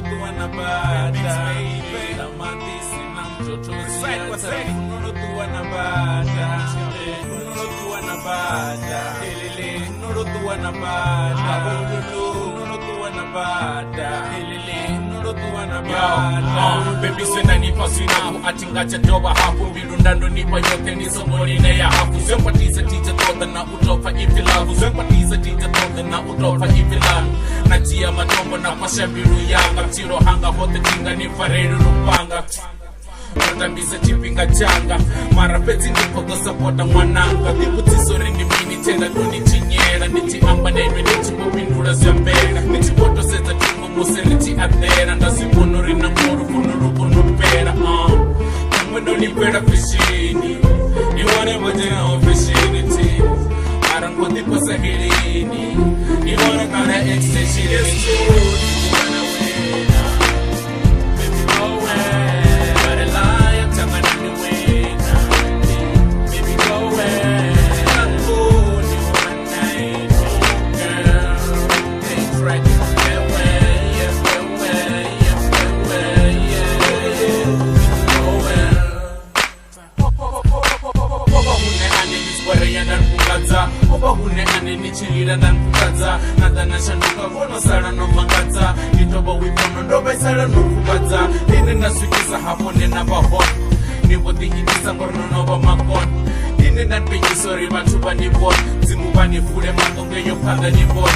unotua na bada Tamatisi na mtoto siasa unotua na bada unotua na bada Helele unotua na bada unotua na bada Helele unotua na bada Baby senda nipa sinaku atingacha doba hapu Birundando nipa yote nisomoni na ya hafu Zempatiza tija toda na utofa ifilavu Zempatiza tija toda na utofa ifilavu Najia matombo na pashambiru yanga Mtiro hanga hote tinga ni fareru rupanga Matambiza chipinga changa Marapeti nipogo sapota mwananga Dibutiso ringi mini tenda duni chinyera Nichi amba neme nichi popindura zambera Nichi poto seta chungu muse nichi adhera Ndasi ponori na moro ponoro ponopera Mwendo ni pera fishini Niwane majena ofishiniti Marango dipo sahirini Niwane kana extension Oba hune ane nichilira na nkukadza Nada nashanuka kono sara no mangadza Nitoba wipono ndoba sara no kubadza Nine nasukiza hapo nena bahon Nipo tihitisa ngorno noba makon Nine nanpinyi sori matuba nibon Zimuba nifure mandonge yopanga nibon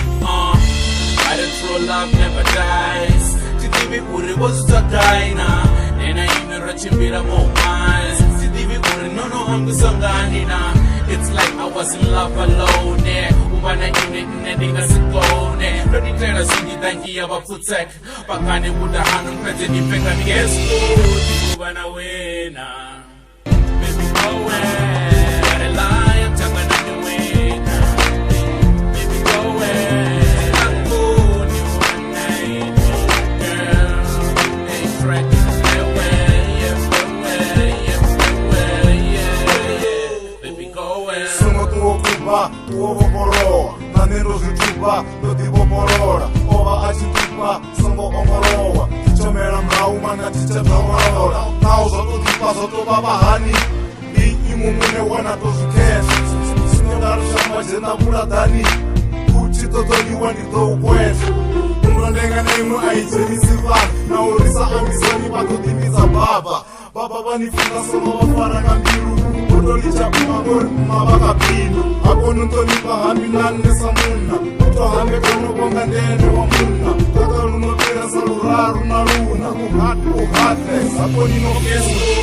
I don't throw love never dies Tidivi uri gozuta kaina Nena inura chimbira mo miles Tidivi uri nono hangu sanganina It's like I was in love alone, yeah. Ubana ine nendinga sikone Lodi tera sini danki ya waputek Pakani muda hanu mkaze nipeka ni guess good Ubana wena Baby go away Gotta lie, I'm talking on the wena Baby go away I'm good, you one night girl Ain't right Tuo voporoa, nanero zituba, dodi voporora Ova achitupa, songo omoroa Tichomera mrauma na ticha taurora Tau zoto tipa zoto babahani Ni imumune wana tozu kesi Sinyodaru shamba jenda buradani Kuchi totoni wani tou kwesu Umrondenga na imu aichemi sivani Na urisa ambisani bato timiza baba Baba banifunga solo wafara kambiru Utolicha kumagori kumabaka pino Ako nuntonipa hambi nane samuna Uto hambe kono bonga ndene wa muna Kaka lunotera saluraru na luna Uhate, ako nino kesu